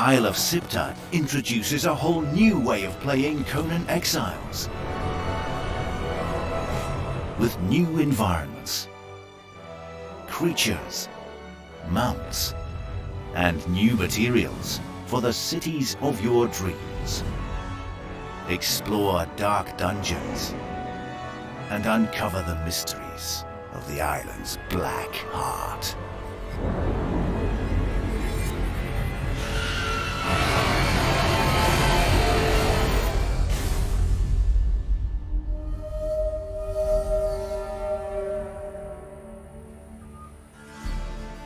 Isle of Siptah introduces a whole new way of playing Conan Exiles. With new environments, creatures, mounts, and new materials for the cities of your dreams. Explore dark dungeons and uncover the mysteries of the island's black heart.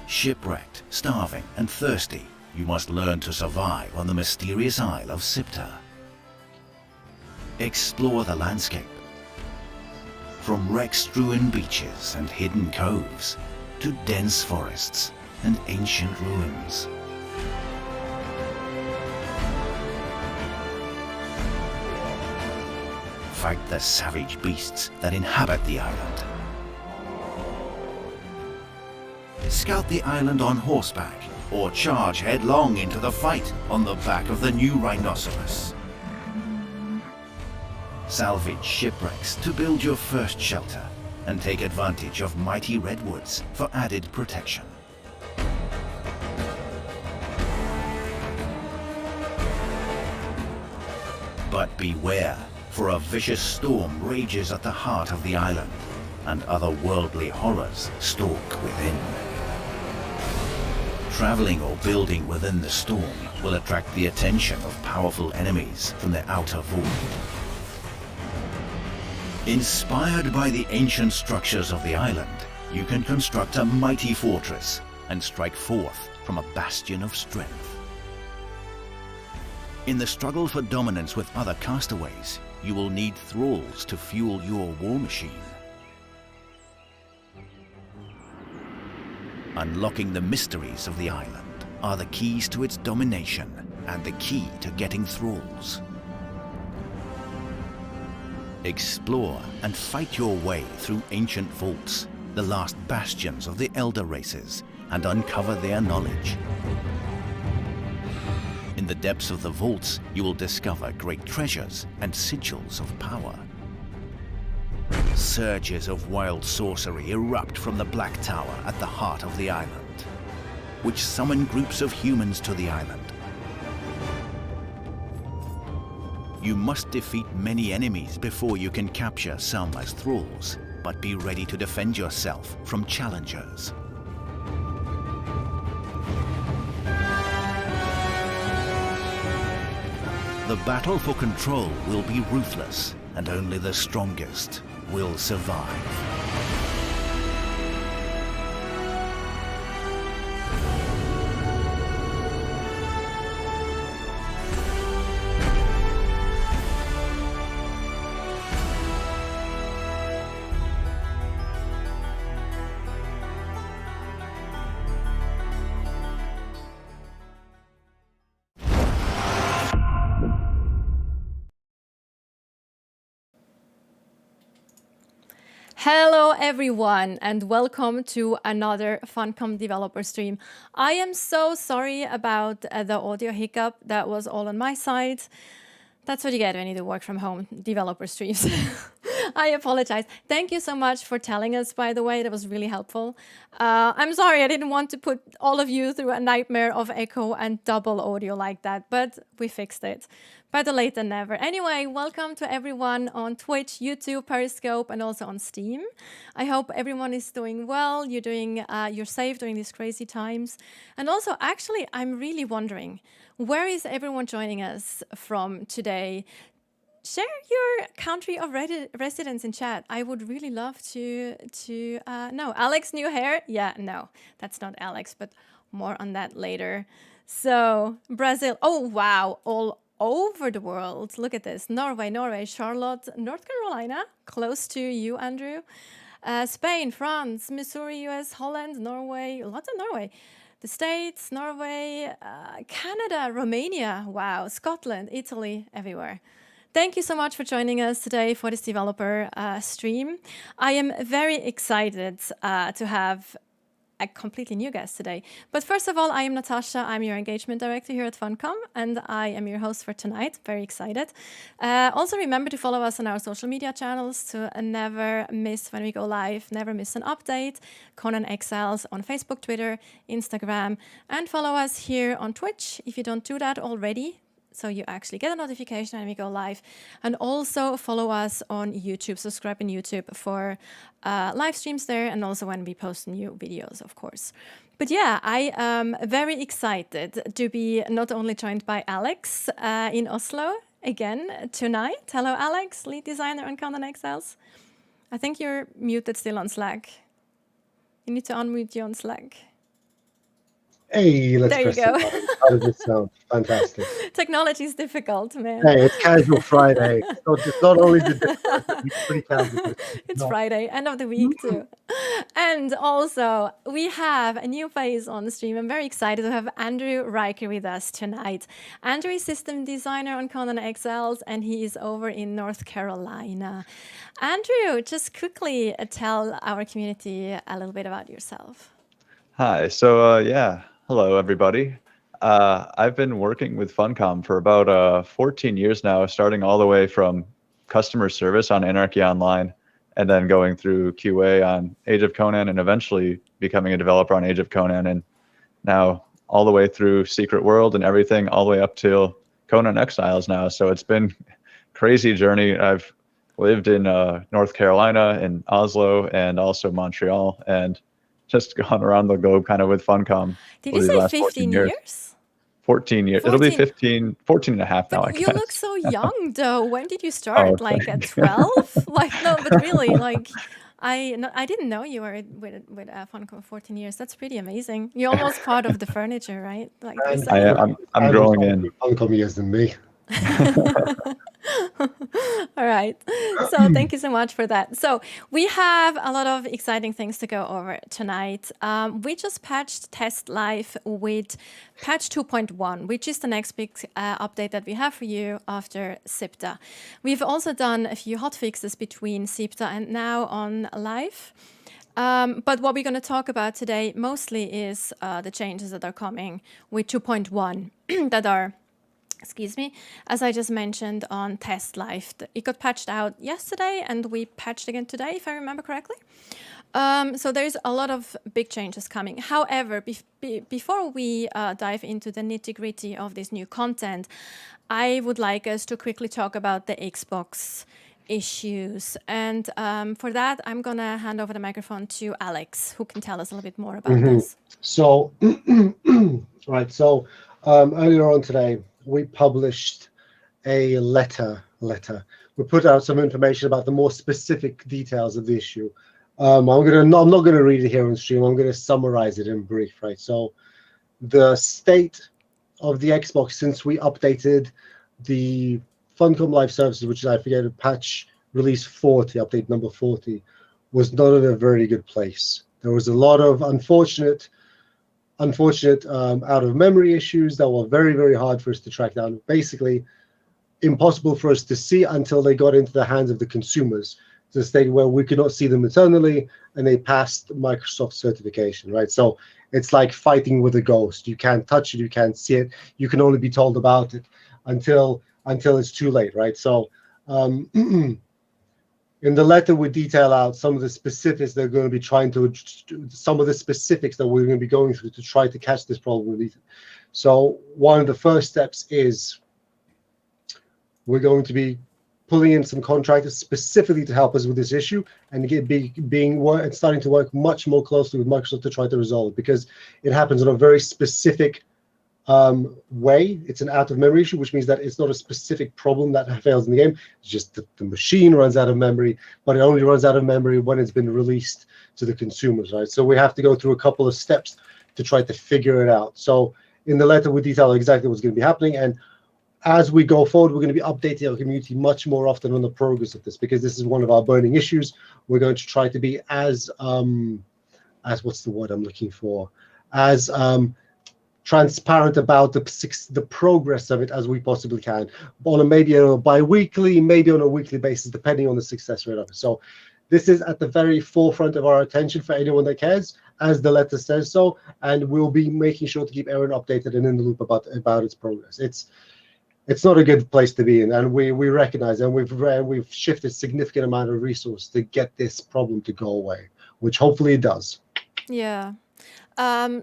Shipwrecked, starving, and thirsty, you must learn to survive on the mysterious Isle of Siptah. Explore the landscape. From wreck-strewn beaches and hidden coves, to dense forests and ancient ruins. Fight the savage beasts that inhabit the island. Scout the island on horseback, or charge headlong into the fight on the back of the new rhinoceros. Salvage shipwrecks to build your first shelter, and take advantage of mighty redwoods for added protection. But beware, for a vicious storm rages at the heart of the island, and otherworldly horrors stalk within. Traveling or building within the storm will attract the attention of powerful enemies from the outer void. Inspired by the ancient structures of the island, you can construct a mighty fortress and strike forth from a bastion of strength. In the struggle for dominance with other castaways, you will need thralls to fuel your war machine. Unlocking the mysteries of the island are the keys to its domination and the key to getting thralls. Explore and fight your way through ancient vaults, the last bastions of the elder races, and uncover their knowledge. In the depths of the vaults, you will discover great treasures and sigils of power. Surges of wild sorcery erupt from the Black Tower at the heart of the island, which summon groups of humans to the island. You must defeat many enemies before you can capture some as thralls, but be ready to defend yourself from challengers. The battle for control will be ruthless, and only the strongest will survive. Hello everyone and welcome to another Funcom developer stream. I am so sorry about the audio hiccup. That was all on my side. That's what you get when you do work from home developer streams. I apologize. Thank you so much for telling us, by the way. That was really helpful. I'm sorry, I didn't want to put all of you through a nightmare of echo and double audio like that, but we fixed it. Better late than never. Anyway, welcome to everyone on Twitch, YouTube, Periscope, and also on Steam. I hope everyone is doing well. You're safe during these crazy times. And also, actually, I'm really wondering, where is everyone joining us from today? Share your country of residence in chat. I would really love to know. Alex, new hair? Yeah, no, that's not Alex, but more on that later. So, Brazil. Oh, wow. All over the world. Look at this. Norway, Charlotte, North Carolina, close to you, Andrew. Spain, France, Missouri, US, Holland, Norway, lots of Norway. The States, Norway, Canada, Romania, wow, Scotland, Italy, everywhere. Thank you so much for joining us today for this developer stream. I am very excited to have a completely new guest today. But first of all, I am Natascha. I'm your engagement director here at Funcom, and I am your host for tonight. Very excited. Also, remember to follow us on our social media channels to never miss when we go live, never miss an update. Conan Exiles on Facebook, Twitter, Instagram, and follow us here on Twitch if you don't do that already, so you actually get a notification when we go live. And also follow us on YouTube. Subscribe on YouTube for live streams there, and also when we post new videos, of course. But yeah, I am very excited to be not only joined by Alex in Oslo again tonight. Hello, Alex, lead designer on Conan Exiles. I think you're muted still on Slack. You need to unmute you on Slack. Hey, let's There you press go. the button. How does it sound? Fantastic. Technology is difficult, man. Hey, it's Casual Friday. So it's not only the difficult, it's pretty casual. It's Friday, end of the week too. And also, we have a new face on the stream. I'm very excited to have Andrew Riker with us tonight. Andrew is system designer on Conan Exiles, and he is over in North Carolina. Andrew, just quickly tell our community a little bit about yourself. Hi. So yeah, hello everybody. I've been working with Funcom for about 14 years now, starting all the way from customer service on Anarchy Online, and then going through QA on Age of Conan, and eventually becoming a developer on Age of Conan, and now all the way through Secret World and everything, all the way up till Conan Exiles now. So it's been a crazy journey. I've lived in North Carolina, in Oslo, and also Montreal, and just gone around the globe kind of with Funcom. Did you say 15 years? 14 years. 14. It'll be 14 and a half now, I guess. You look so young, though. When did you start? Like at 12? Like, no, but really, like, I didn't know you were with Funcom 14 years. That's pretty amazing. You're almost part of the furniture, right? Like I'm growing in. Funcom years than me. All right. So thank you so much for that. So we have a lot of exciting things to go over tonight. We just patched Test Live with patch 2.1, which is the next big update that we have for you after Siptah. We've also done a few hotfixes between Siptah and now on live. But what we're going to talk about today mostly is the changes that are coming with 2.1 that are, excuse me, as I just mentioned on Test Live. It got patched out yesterday, and we patched again today, if I remember correctly. So there's a lot of big changes coming. However, before we dive into the nitty-gritty of this new content, I would like us to quickly talk about the Xbox issues. And for that, I'm going to hand over the microphone to Alex, who can tell us a little bit more about this. So, right, so earlier on today, we published a letter. We put out some information about the more specific details of the issue. I'm not going to read it here on stream. I'm going to summarize it in brief, right? So the state of the Xbox since we updated the Funcom Live Services, which is, I forget, patch release 40, update number 40, was not in a very good place. There was a lot of unfortunate out of memory issues that were very, very hard for us to track down. Basically, impossible for us to see until they got into the hands of the consumers, to the state where we could not see them internally, and they passed Microsoft certification, right? So it's like fighting with a ghost. You can't touch it, you can't see it, you can only be told about it until it's too late, right? So in the letter, we detail out some of the specifics that are going to be we're going to be going through to try to catch this problem. So one of the first steps is we're going to be pulling in some contractors specifically to help us with this issue, and starting to work much more closely with Microsoft to try to resolve it, because it happens in a very specific way. It's an out of memory issue, which means that it's not a specific problem that fails in the game. It's just that the machine runs out of memory, but it only runs out of memory when it's been released to the consumers, right? So we have to go through a couple of steps to try to figure it out. So in the letter, we detail exactly what's going to be happening, and as we go forward, we're going to be updating our community much more often on the progress of this, because this is one of our burning issues. We're going to try to be as what's the word I'm looking for, as transparent about the progress of it as we possibly can, maybe on a bi-weekly, maybe on a weekly basis, depending on the success rate of it. So this is at the very forefront of our attention for anyone that cares, as the letter says so, and we'll be making sure to keep Erin updated and in the loop about its progress. It's not a good place to be in, and we recognize, and we've shifted significant amount of resource to get this problem to go away, which hopefully it does. Yeah.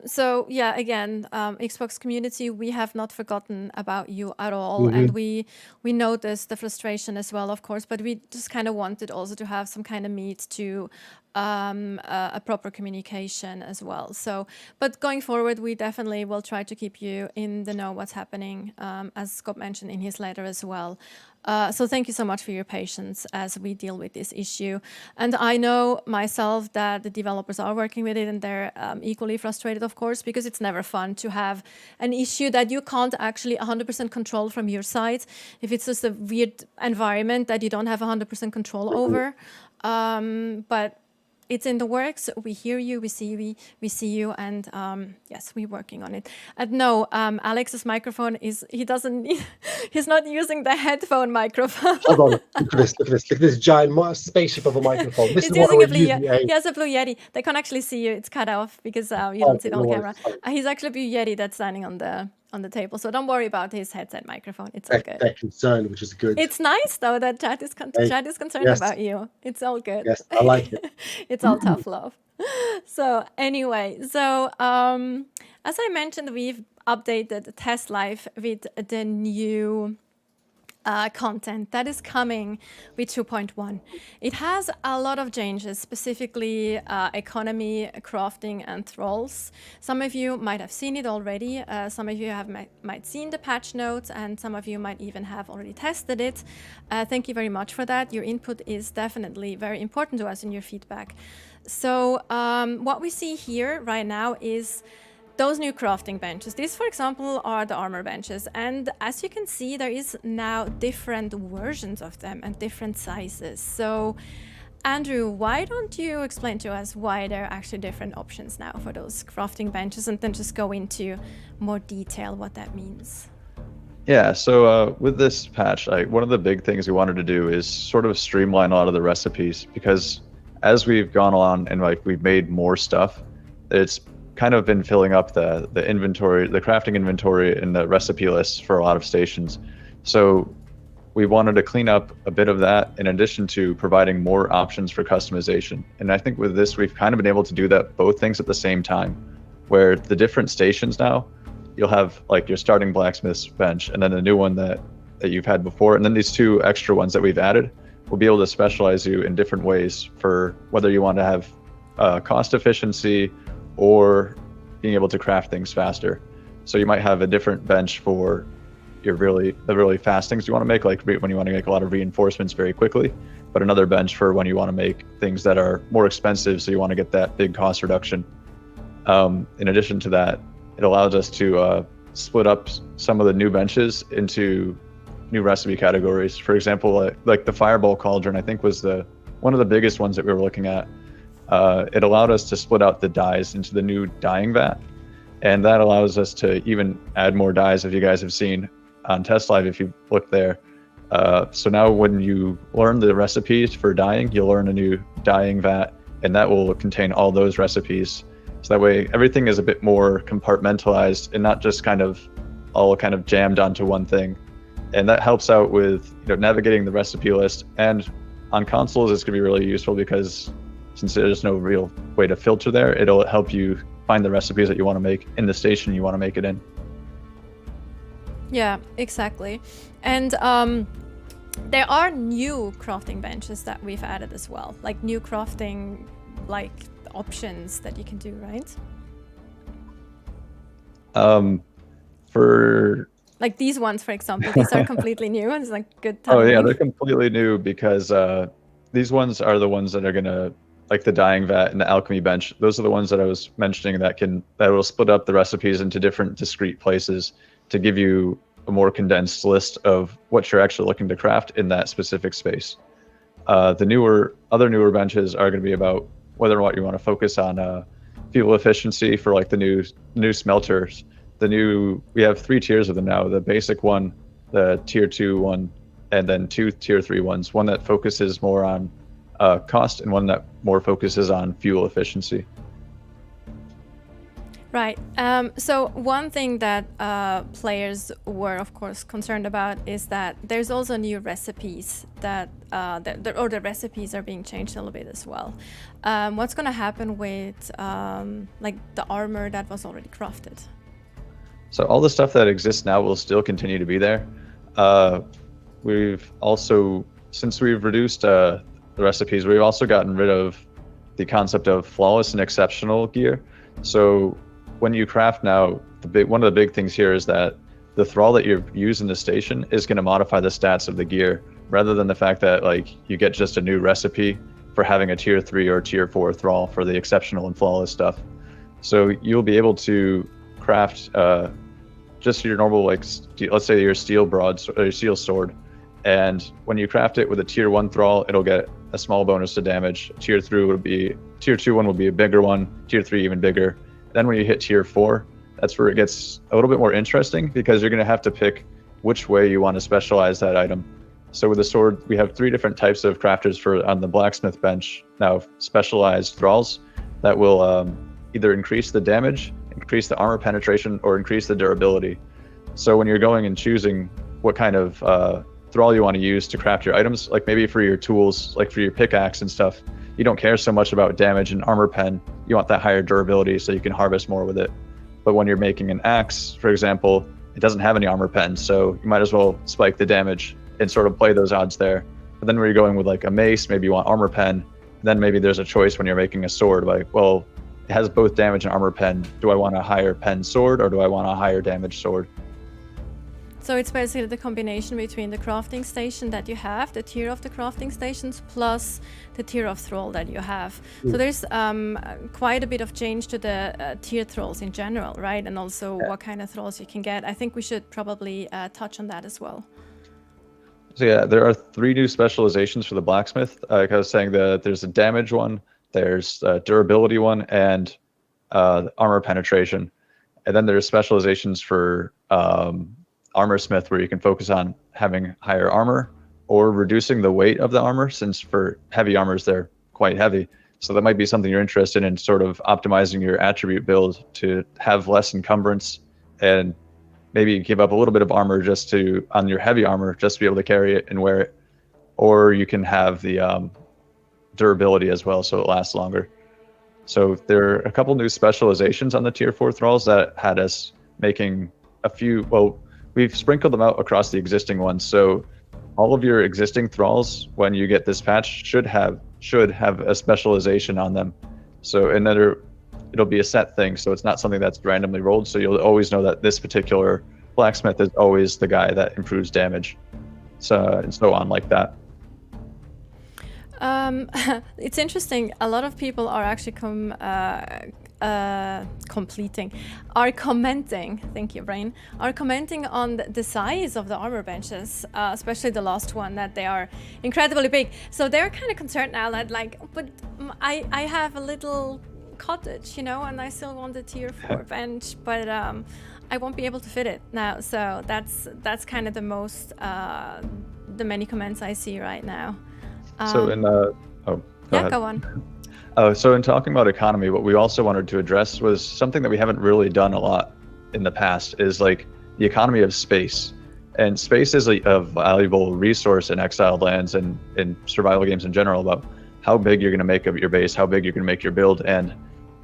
So yeah, again, Xbox community, we have not forgotten about you at all, and we noticed the frustration as well, of course, but we just kind of wanted also to have some kind of meat to a proper communication as well. So, but going forward, we definitely will try to keep you in the know what's happening, as Scott mentioned in his letter as well. So thank you so much for your patience as we deal with this issue. And I know myself that the developers are working with it, and they're equally frustrated, of course, because it's never fun to have an issue that you can't actually 100% control from your side. If it's just a weird environment that you don't have 100% control over. But it's in the works. We hear you, we see you, and yes, we're working on it. And no, Alex's microphone he's not using the headphone microphone. Hold on, look at this giant spaceship of a microphone. This He's is what using I a would Blue use. Yeti. He has a Blue Yeti. They can't actually see you. It's cut off because you don't see it on the camera. He's actually a Blue Yeti that's standing on the table. So don't worry about his headset microphone. It's all good. They're concerned, which is good. It's nice though that chat is concerned Yes. about you. It's all good. Yes, I like it. It's all tough love. So anyway, so as I mentioned, we've updated Test Life with the new content that is coming with 2.1. It has a lot of changes, specifically economy, crafting, and thralls. Some of you might have seen it already. Some of you might seen the patch notes, and some of you might even have already tested it. Thank you very much for that. Your input is definitely very important to us in your feedback. So what we see here right now is those new crafting benches. These, for example, are the armor benches. And as you can see, there is now different versions of them and different sizes. So, Andrew, why don't you explain to us why there are actually different options now for those crafting benches, and then just go into more detail what that means? Yeah, so with this patch, one of the big things we wanted to do is sort of streamline a lot of the recipes, because as we've gone on and we've made more stuff, it's kind of been filling up the inventory, the crafting inventory and the recipe lists for a lot of stations. So we wanted to clean up a bit of that in addition to providing more options for customization. And I think with this, we've kind of been able to do that both things at the same time, where the different stations now, you'll have like your starting blacksmith's bench and then a new one that you've had before. And then these two extra ones that we've added will be able to specialize you in different ways for whether you want to have cost efficiency or being able to craft things faster. So you might have a different bench for the really fast things you want to make, like when you want to make a lot of reinforcements very quickly, but another bench for when you want to make things that are more expensive, so you want to get that big cost reduction. In addition to that, it allows us to split up some of the new benches into new recipe categories. For example, like the Fireball Cauldron, I think was one of the biggest ones that we were looking at. It allowed us to split out the dyes into the new dyeing vat, and that allows us to even add more dyes, if you guys have seen on Test Live, if you look there. So now when you learn the recipes for dyeing, you'll learn a new dyeing vat, and that will contain all those recipes. So that way everything is a bit more compartmentalized and not just all jammed onto one thing. And that helps out with navigating the recipe list. And on consoles, it's going to be really useful because since there's no real way to filter there, it'll help you find the recipes that you want to make in the station you want to make it in. Yeah, exactly. And there are new crafting benches that we've added as well, like new crafting options that you can do, right? For like these ones, for example, these are completely new and it's good time. Oh yeah, they're completely new because these ones are the ones that are gonna, like the dyeing vat and the alchemy bench. Those are the ones that I was mentioning that will split up the recipes into different discrete places to give you a more condensed list of what you're actually looking to craft in that specific space. The other newer benches are going to be about whether or not you want to focus on fuel efficiency for like the new smelters. We have 3 tiers of them now: the basic one, the tier 2 one, and then 2 tier 3 ones. One that focuses more on cost and one that more focuses on fuel efficiency. Right. So one thing that players were, of course, concerned about is that there's also new recipes that, or the recipes are being changed a little bit as well. What's going to happen with like the armor that was already crafted? So all the stuff that exists now will still continue to be there. We've also, since we've reduced the recipes, we've also gotten rid of the concept of flawless and exceptional gear. So when you craft now, one of the big things here is that the thrall that you use in the station is going to modify the stats of the gear, rather than the fact that like you get just a new recipe for having a tier 3 or tier 4 thrall for the exceptional and flawless stuff. So you'll be able to craft just your normal, like, let's say your steel broadsword or your steel sword, and when you craft it with a tier 1 thrall, it'll get a small bonus to damage. Tier 2 one will be a bigger one, tier 3 even bigger. Then when you hit tier 4, that's where it gets a little bit more interesting, because you're going to have to pick which way you want to specialize that item. So with the sword, we have 3 different types of crafters on the blacksmith bench now, specialized thralls that will either increase the damage, increase the armor penetration, or increase the durability. So when you're going and choosing what kind of thrall you want to use to craft your items, like maybe for your tools, like for your pickaxe and stuff, you don't care so much about damage and armor pen. You want that higher durability so you can harvest more with it. But when you're making an axe, for example, it doesn't have any armor pen, so you might as well spike the damage and sort of play those odds there. But then when you're going with like a mace, maybe you want armor pen, then maybe there's a choice when you're making a sword, like, well, it has both damage and armor pen. Do I want a higher pen sword, or do I want a higher damage sword? So it's basically the combination between the crafting station that you have, the tier of the crafting stations, plus the tier of thrall that you have. So there's quite a bit of change to the tier thralls in general, right? And also what kind of thralls you can get. I think we should probably touch on that as well. So yeah, there are 3 new specializations for the blacksmith. Like I was saying, there's a damage one, there's a durability one, and armor penetration. And then there's specializations for armor smith, where you can focus on having higher armor or reducing the weight of the armor, since for heavy armors they're quite heavy. So that might be something you're interested in, sort of optimizing your attribute build to have less encumbrance, and maybe give up a little bit of armor just on your heavy armor, just to be able to carry it and wear it. Or you can have the durability as well, so it lasts longer. So there are a couple new specializations on the tier 4 thralls that had us making a few, well, we've sprinkled them out across the existing ones. So all of your existing thralls, when you get this patch, should have a specialization on them. So it'll be a set thing, so it's not something that's randomly rolled. So you'll always know that this particular blacksmith is always the guy that improves damage. So and so on like that. It's interesting. A lot of people are actually commenting, thank you, Brain, are commenting on the size of the armor benches, especially the last one, that they are incredibly big. So they're kind of concerned now that, like, but I have a little cottage, you know, and I still want the tier 4 bench, but I won't be able to fit it now. So that's kind of the many comments I see right now. So Go on. So in talking about economy, what we also wanted to address was something that we haven't really done a lot in the past, is like the economy of space. And space is a valuable resource in Exiled Lands and in survival games in general, about how big you're going to make of your base, how big you're going to make your build, and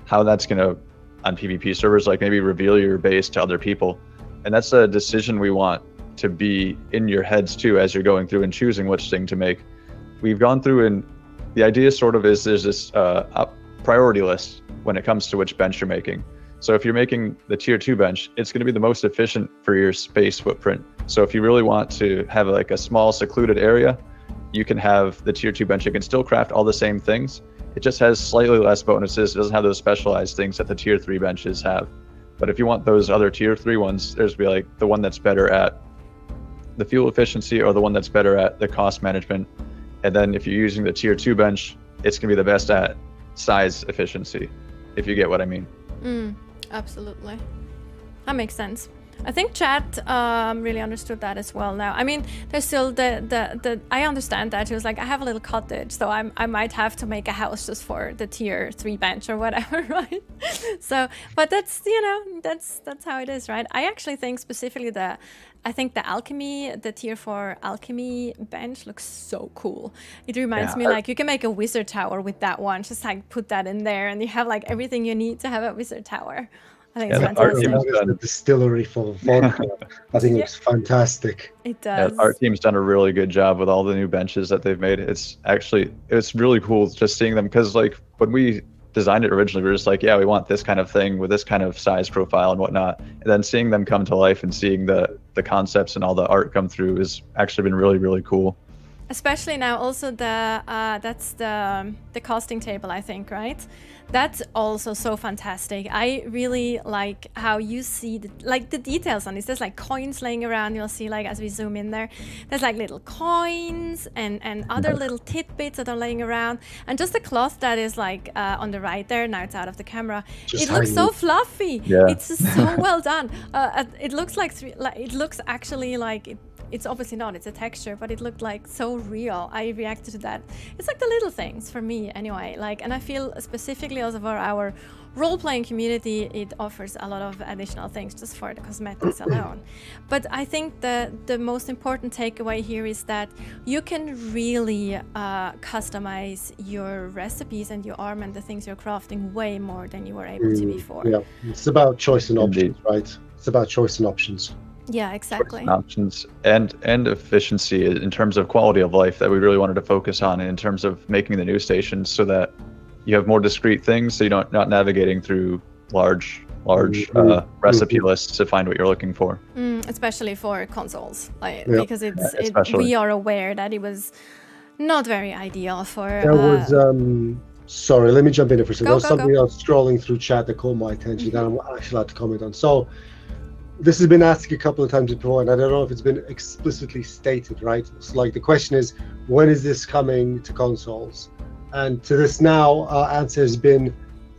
how that's going to, on PvP servers, like maybe reveal your base to other people. And that's a decision we want to be in your heads too, as you're going through and choosing which thing to make. We've gone through, and the idea sort of is there's this priority list when it comes to which bench you're making. So if you're making the tier 2 bench, it's going to be the most efficient for your space footprint. So if you really want to have like a small secluded area, you can have the tier 2 bench. You can still craft all the same things. It just has slightly less bonuses. It doesn't have those specialized things that the tier 3 benches have. But if you want those other tier 3 ones, there's be like the one that's better at the fuel efficiency, or the one that's better at the cost management. And then if you're using the tier 2 bench, it's going to be the best at size efficiency, if you get what I mean. Absolutely. That makes sense. I think chat really understood that as well now. I mean, there's still the I understand that. It was like, I have a little cottage, so I might have to make a house just for the tier 3 bench or whatever, right? So, but that's, you know, that's how it is, right? I actually think specifically I think the alchemy, the tier 4 alchemy bench looks so cool. It reminds me, like, you can make a wizard tower with that one. Just like put that in there and you have like everything you need to have a wizard tower. I think it's fantastic. That is the distillery for vodka. I think it looks fantastic. It does. Yeah, our team's done a really good job with all the new benches that they've made. It's really cool just seeing them, because like when we designed it originally, we were just like, yeah, we want this kind of thing with this kind of size profile and whatnot. And then seeing them come to life and seeing the concepts and all the art come through has actually been really, really cool. Especially now also that's the casting table, I think, right? That's also so fantastic. I really like how you see the details on this. There's like coins laying around. You'll see, like, as we zoom in there, there's like little coins and other little tidbits that are laying around. And just the cloth that is like on the right there, now it's out of the camera. It looks so fluffy. Yeah. It's just so well done. It looks like it looks actually like it's obviously not, it's a texture, but it looked like so real. I reacted to that. It's like the little things for me anyway, like, and I feel specifically also for our role-playing community, it offers a lot of additional things just for the cosmetics alone. But I think the most important takeaway here is that you can really customize your recipes and your armor and the things you're crafting way more than you were able to before. Yeah, it's about choice and options, right? It's about choice and options. Yeah, exactly. Options and efficiency in terms of quality of life that we really wanted to focus on, in terms of making the new stations so that you have more discrete things, so you're not navigating through large recipe lists to find what you're looking for. Especially for consoles, because we are aware that it was not very ideal for. There was sorry, let me jump in for a second. There was something go. else scrolling through chat that caught my attention that I'm actually allowed to comment on. So this has been asked a couple of times before, and I don't know if it's been explicitly stated, right? It's like the question is, when is this coming to consoles? And to this now, our answer has been,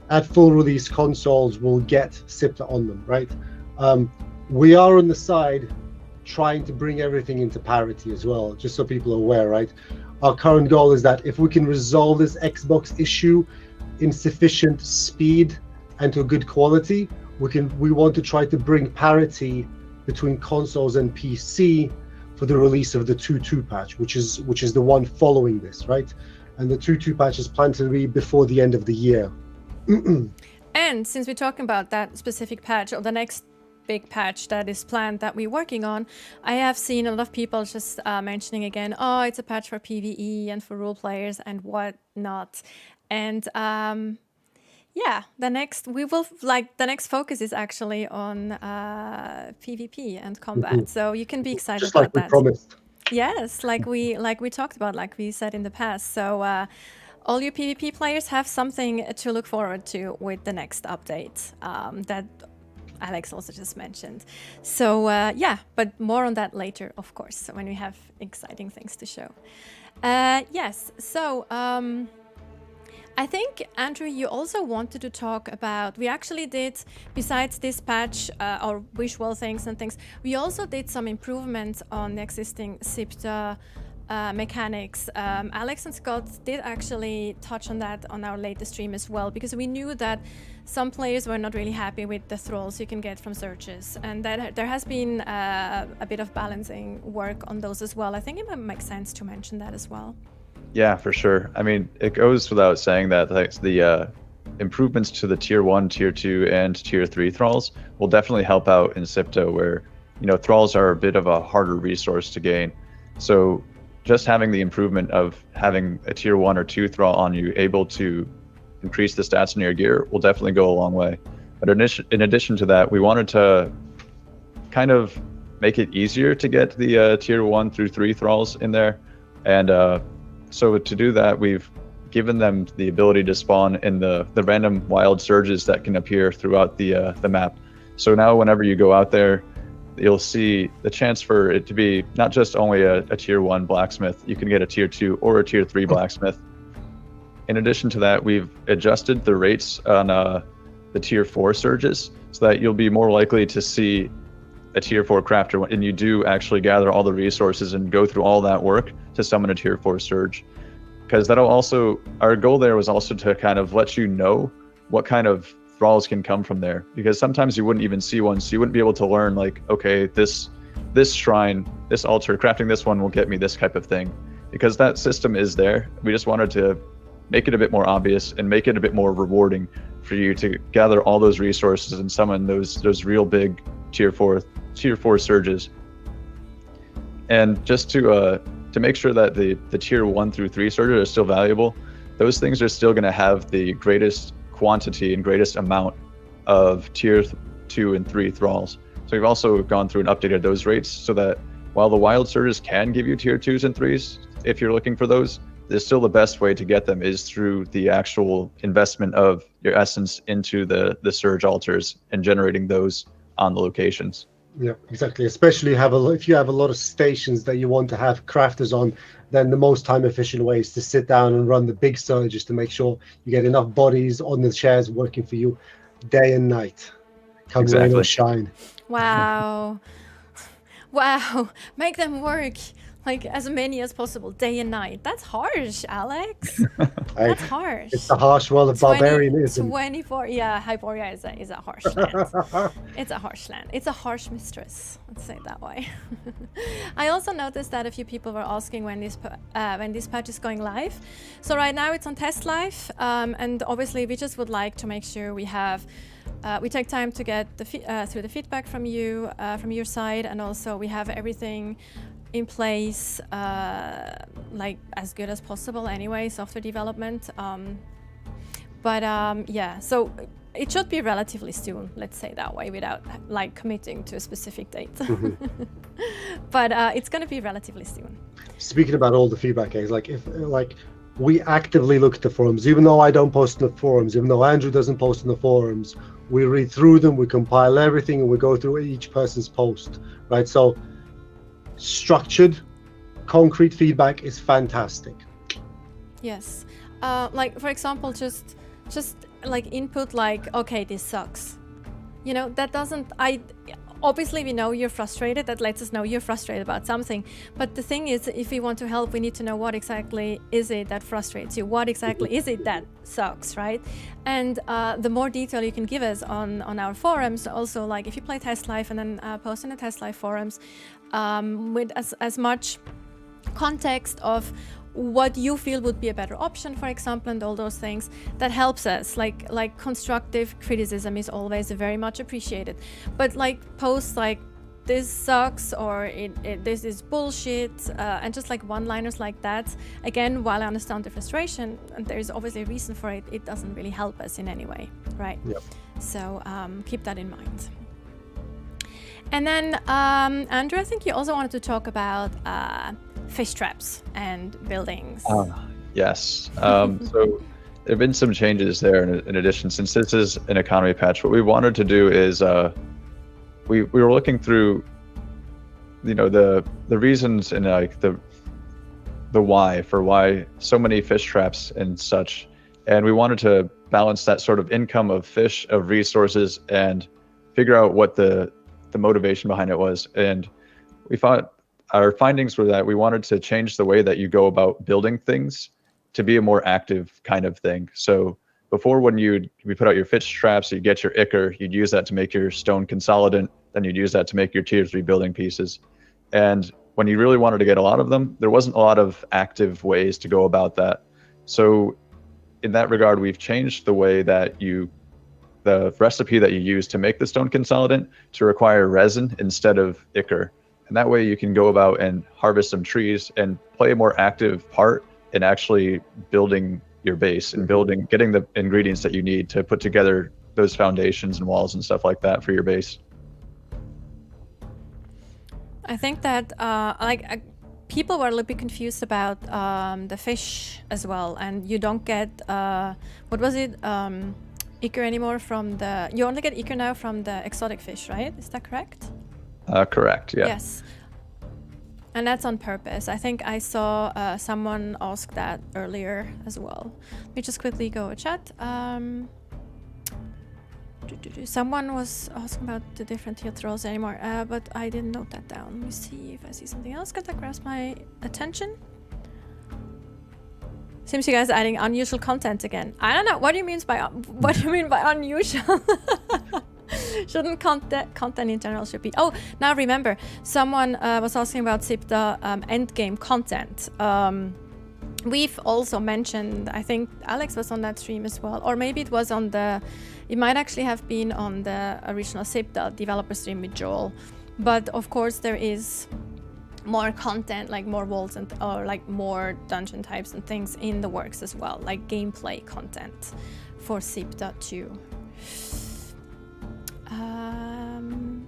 at full release, consoles will get Siptah on them, right? We are on the side trying to bring everything into parity as well, just so people are aware, right? Our current goal is that if we can resolve this Xbox issue in sufficient speed and to a good quality, we want to try to bring parity between consoles and PC for the release of the 2.2 patch, which is the one following this, right? And the 2.2 patch is planned to be before the end of the year. And since we're talking about that specific patch, or the next big patch that is planned that we're working on, I have seen a lot of people just mentioning again, oh, it's a patch for PvE and for role players and whatnot. And yeah, the next focus is actually on PvP and combat. So you can be excited just about like we that. promised. Yes, like we talked about, like we said in the past. So all you PvP players have something to look forward to with the next update that Alex also just mentioned. So yeah, but more on that later, of course, when we have exciting things to show. Yes, so I think, Andrew, you also wanted to talk about, we actually did, besides this patch or visual things and things, we also did some improvements on the existing Siptah mechanics. Alex and Scott did actually touch on that on our latest stream as well, because we knew that some players were not really happy with the thralls you can get from searches, and that there has been a bit of balancing work on those as well. I think it might make sense to mention that as well. Yeah, for sure. I mean, it goes without saying that the improvements to the tier 1, tier 2, and tier 3 thralls will definitely help out in Siptah, where, you know, thralls are a bit of a harder resource to gain. So just having the improvement of having a tier 1 or 2 thrall on you able to increase the stats in your gear will definitely go a long way. But in addition to that, we wanted to kind of make it easier to get the tier 1 through 3 thralls in there. And so to do that, we've given them the ability to spawn in the random wild surges that can appear throughout the map. So now whenever you go out there, you'll see the chance for it to be not just only a tier 1 blacksmith, you can get a tier 2 or a tier 3 blacksmith. In addition to that, we've adjusted the rates on the tier 4 surges so that you'll be more likely to see a tier 4 crafter and you do actually gather all the resources and go through all that work to summon a tier 4 surge. Because that'll also, our goal there was also to kind of let you know what kind of thralls can come from there. Because sometimes you wouldn't even see one, so you wouldn't be able to learn like, okay, this shrine, this altar, crafting this one will get me this type of thing. Because that system is there. We just wanted to make it a bit more obvious and make it a bit more rewarding for you to gather all those resources and summon those real big tier 4 surges. And just to make sure that the tier 1 through 3 surges are still valuable, those things are still going to have the greatest quantity and greatest amount of tier 2 and 3 thralls. So we've also gone through and updated those rates so that while the wild surges can give you tier 2s and 3s, if you're looking for those, there's still the best way to get them is through the actual investment of your essence into the surge altars and generating those on the locations. Yeah, exactly. Especially if you have a lot of stations that you want to have crafters on, then the most time efficient way is to sit down and run the big surges to make sure you get enough bodies on the chairs working for you day and night. Come rain or shine. Wow. Wow. Make them work. Like as many as possible, day and night. That's harsh, Alex. That's harsh. It's the harsh world of barbarianism. 24, yeah, Hyboria is a harsh land. It's a harsh land. It's a harsh mistress. Let's say it that way. I also noticed that a few people were asking when this patch is going live. So right now it's on test live, and obviously we just would like to make sure we have. We take time to get through the feedback from you, from your side, and also we have everything in place, like as good as possible anyway, software development. Yeah, so it should be relatively soon, let's say that way, without like committing to a specific date. But it's going to be relatively soon. Speaking about all the feedback, guys, we actively look at the forums, even though I don't post in the forums, even though Andrew doesn't post in the forums, we read through them, we compile everything, and we go through each person's post, right? So structured, concrete feedback is fantastic. Yes, like for example, just like input, like, okay, this sucks. You know, that doesn't. Obviously we know you're frustrated. That lets us know you're frustrated about something. But the thing is, if we want to help, we need to know what exactly is it that frustrates you. What exactly is it that sucks, right? And the more detail you can give us on our forums, also like if you play Test Live and then post in the Test Live forums with as much context of what you feel would be a better option, for example, and all those things, that helps us. Like constructive criticism is always very much appreciated. But like posts like this sucks or this is bullshit, and just like one-liners like that, again, while I understand the frustration and there's obviously a reason for it, it doesn't really help us in any way, right? Yep. So keep that in mind. And then Andrew, I think you also wanted to talk about fish traps and buildings. Yes. So there have been some changes there in addition. Since this is an economy patch, what we wanted to do is we were looking through, you know, the reasons and like the why so many fish traps and such, and we wanted to balance that sort of income of fish, of resources, and figure out what the motivation behind it was. And we thought our findings were that we wanted to change the way that you go about building things to be a more active kind of thing. So before, when we put out your fish traps, you'd get your ichor, you'd use that to make your stone consolidant, then you'd use that to make your tier 3 building pieces. And when you really wanted to get a lot of them, there wasn't a lot of active ways to go about that. So in that regard, we've changed the way that the recipe that you use to make the stone consolidant to require resin instead of ichor. And that way you can go about and harvest some trees and play a more active part in actually building your base and getting the ingredients that you need to put together those foundations and walls and stuff like that for your base. I think that people were a little bit confused about the fish as well, and you don't get what was it? Ichor anymore from you only get ichor now from the exotic fish, right? Is that correct? Correct, yeah. Yes. And that's on purpose. I think I saw someone ask that earlier as well. Let me just quickly go chat. Someone was asking about the different tier thralls anymore, but I didn't note that down. Let me see if I see something else that grabs my attention. Seems you guys are adding unusual content again. I don't know. What do you mean by unusual? Shouldn't content in general should be? Oh, now remember, someone was asking about Siptah endgame content. We've also mentioned, I think Alex was on that stream as well, or maybe it was on the, it might actually have been on the original Siptah developer stream with Joel. But of course there is more content, like more walls and or like more dungeon types and things in the works as well, like gameplay content for Siptah 2.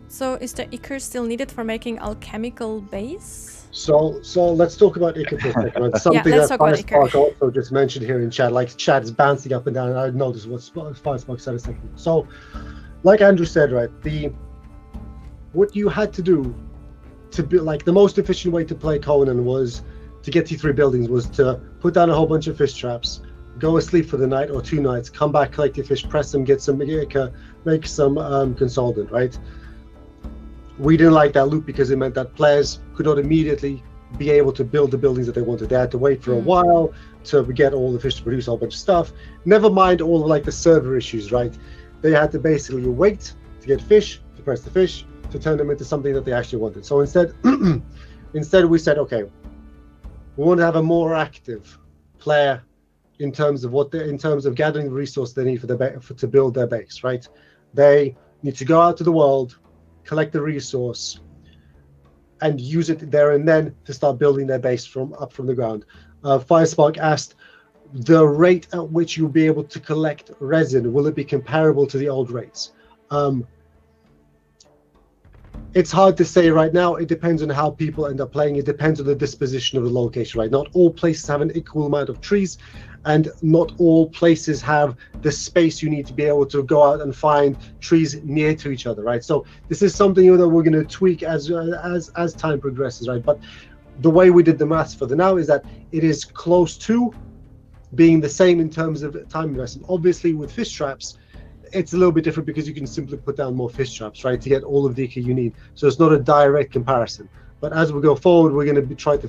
So is the Ichor still needed for making alchemical base? So let's talk about Ichor for a second. It's something that Firespark also just mentioned here in chat. Like chat is bouncing up and down, and I noticed what Firespark said a second. So, like Andrew said, right, what you had to do to be like the most efficient way to play Conan was to get T3 buildings was to put down a whole bunch of fish traps, go asleep for the night or 2 nights, come back, collect your fish, press them, get some Ichor, make some consultant, right? We didn't like that loop because it meant that players could not immediately be able to build the buildings that they wanted. They had to wait for a while to get all the fish to produce a whole bunch of stuff. Never mind all of like the server issues, right? They had to basically wait to get fish, to press the fish, to turn them into something that they actually wanted. So instead, we said, okay, we want to have a more active player in terms of gathering the resource they need to build their base, right? They need to go out to the world, collect the resource, and use it there and then to start building their base from the ground. Firespark asked, the rate at which you'll be able to collect resin, will it be comparable to the old rates? It's hard to say right now. It depends on how people end up playing. It depends on the disposition of the location, right? Not all places have an equal amount of trees, and not all places have the space you need to be able to go out and find trees near to each other, right? So this is something that we're going to tweak as time progresses, right? But the way we did the maths for the now is that it is close to being the same in terms of time investment. Obviously, with fish traps, it's a little bit different because you can simply put down more fish traps, right, to get all of the Ichor you need. So it's not a direct comparison. But as we go forward, we're going to be trying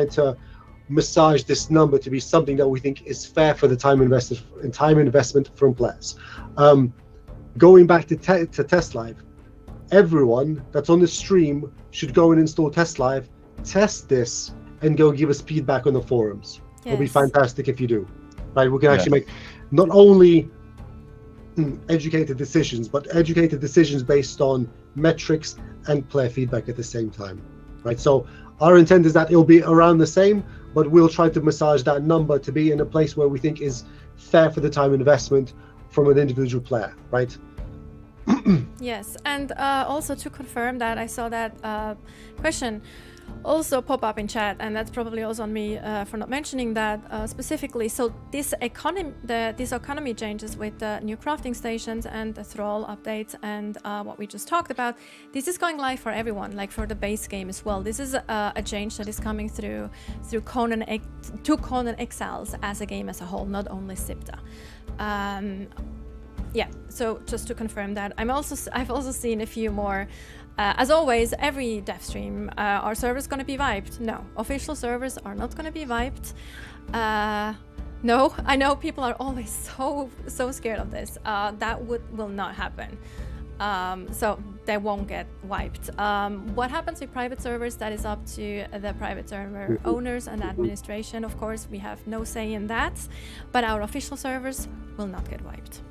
to massage this number to be something that we think is fair for the time investment from players. Going back to Test Live, everyone that's on the stream should go and install Test Live, test this, and go give us feedback on the forums. Yes. It'll be fantastic if you do. Right, we can actually make not only educated decisions, but educated decisions based on metrics and player feedback at the same time, right? So our intent is that it'll be around the same, but we'll try to massage that number to be in a place where we think is fair for the time investment from an individual player, right? Yes, and also to confirm that, I saw that question also pop up in chat, and that's probably also on me for not mentioning that specifically. So this economy changes with the new crafting stations and the thrall updates and what we just talked about. This is going live for everyone, like for the base game as well. This is a change that is coming through Conan Exiles as a game as a whole, not only Siptah. Yeah, so just to confirm that, I've also seen a few more. As always, every dev stream, are servers going to be wiped? No, official servers are not going to be wiped. No, I know people are always so scared of this. That will not happen. So they won't get wiped. What happens with private servers, that is up to the private server owners and administration. Of course, we have no say in that, but our official servers will not get wiped.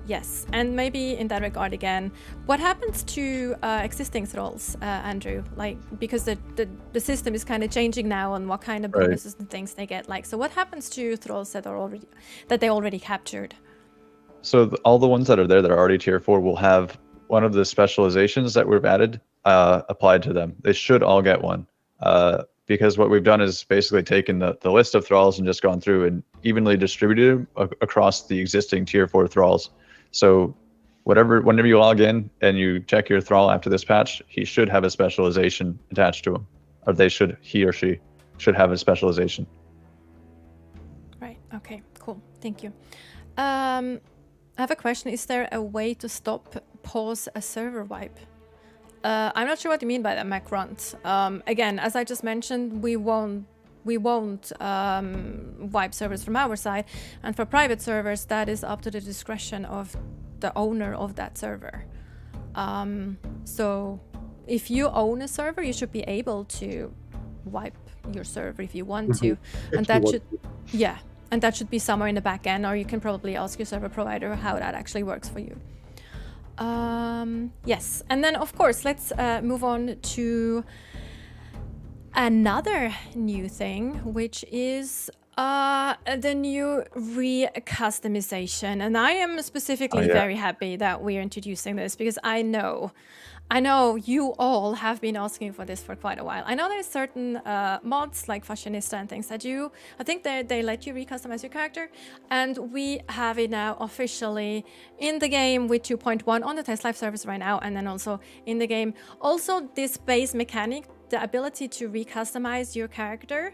Yes, and maybe in that regard again, what happens to existing thralls, Andrew? Like, because the system is kind of changing now on what kind of bonuses and things they get. Like, so what happens to thralls that they already captured? So all the ones that are there that are already tier 4 will have one of the specializations that we've added applied to them. They should all get one. Because what we've done is basically taken the list of thralls and just gone through and evenly distributed them across the existing tier 4 thralls. So whenever you log in and you check your thrall after this patch, he should have a specialization attached to him, or he or she should have a specialization. Right. Okay. Cool. Thank you. I have a question. Is there a way to stop, pause a server wipe? I'm not sure what you mean by that, Macrunt. Again, as I just mentioned, we won't wipe servers from our side, and for private servers, that is up to the discretion of the owner of that server. So if you own a server, you should be able to wipe your server if you want to, and that should, yeah, and that should be somewhere in the back end, or you can probably ask your server provider how that actually works for you. Yes, and then of course, let's move on to another new thing, which is the new re-customization. And I am specifically very happy that we're introducing this, because I know you all have been asking for this for quite a while. I know there's certain mods like Fashionista and things that I think they let you re-customize your character, and we have it now officially in the game with 2.1 on the test live service right now, and then also in the game. Also, this base mechanic, the ability to re-customize your character,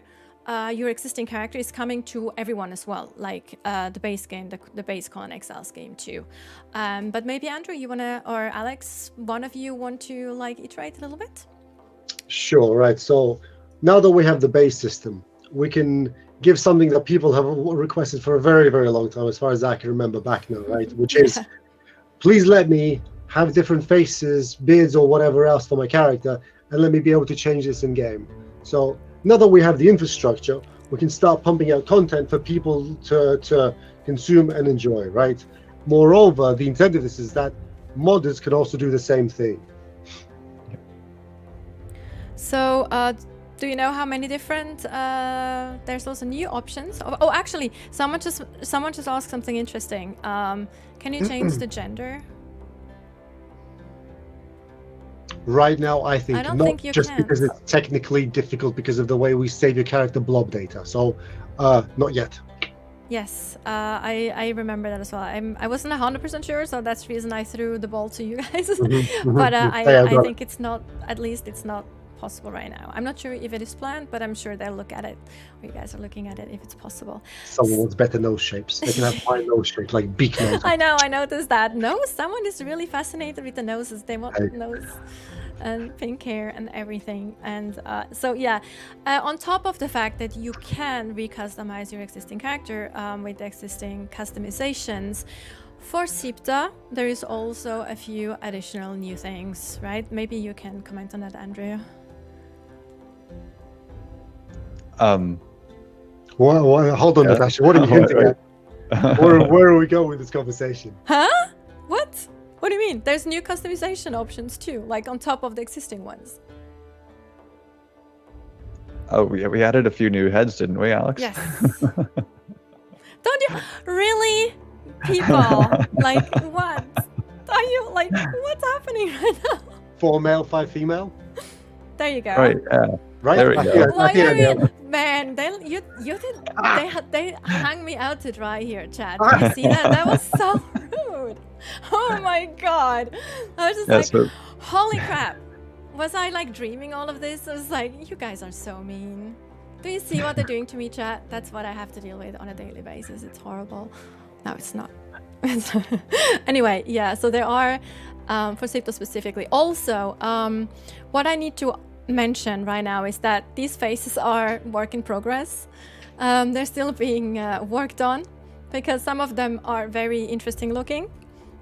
your existing character, is coming to everyone as well, like the base game, the base Conan Exiles game too. But maybe Andrew, you wanna, or Alex, one of you want to like iterate a little bit? Sure, right. So now that we have the base system, we can give something that people have requested for a very, very long time, as far as I can remember back now, right? Which is, please let me have different faces, beards, or whatever else for my character, and let me be able to change this in game. So now that we have the infrastructure, we can start pumping out content for people to consume and enjoy, right? Moreover, the intent of this is that modders can also do the same thing. So, do you know how many different? There's also new options. Oh, actually, someone just asked something interesting. Can you change the gender? Right now, I think don't not, think you just can. because it's technically difficult because of the way we save your character blob data. So, not yet. Yes, I remember that as well. I wasn't 100% sure, so that's the reason I threw the ball to you guys. But I think it's not, at least it's not possible right now. I'm not sure if it is planned, but I'm sure they'll look at it, or you guys are looking at it, if it's possible. Someone wants better nose shapes. They can have my nose shape, like beak nose. I know, I noticed that. No, someone is really fascinated with the noses. They want nose and pink hair and everything. And so yeah, on top of the fact that you can re-customize your existing character with existing customizations, for Siptah, there is also a few additional new things, right? Maybe you can comment on that, Andrea. Well, hold on, Natascha. What are you hinting at? Where are we going with this conversation? Huh? What? What do you mean? There's new customization options too, like on top of the existing ones. Oh, we added a few new heads, didn't we, Alex? Yes. Don't you really? People, like, what? Are you, like, what's happening right now? 4 male, 5 female? There you go. Right, yeah. Right? There we go. Why are you, man, they hung me out to dry here, Chad. Did you see that? That was so rude. Oh my god. I was just holy crap. Was I like dreaming all of this? I was like, you guys are so mean. Do you see what they're doing to me, chat? That's what I have to deal with on a daily basis. It's horrible. No, it's not. Anyway, yeah, so there are, for Siptah specifically. Also, what I need to mention right now is that these faces are work in progress. They're still being worked on, because some of them are very interesting looking.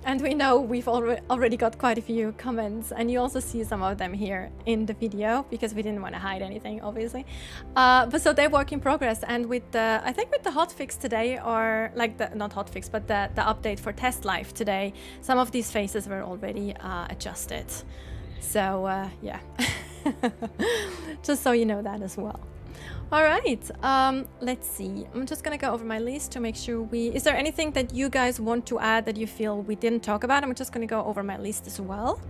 And we know we've already got quite a few comments, and you also see some of them here in the video, because we didn't want to hide anything, obviously. But so they're work in progress, and with the, I think with the hotfix today, or like the, not hotfix, but the update for Test Live today, some of these faces were already adjusted. So yeah, just so you know that as well. All right, let's see. I'm just gonna go over my list to make sure is there anything that you guys want to add that you feel we didn't talk about? I'm just gonna go over my list as well.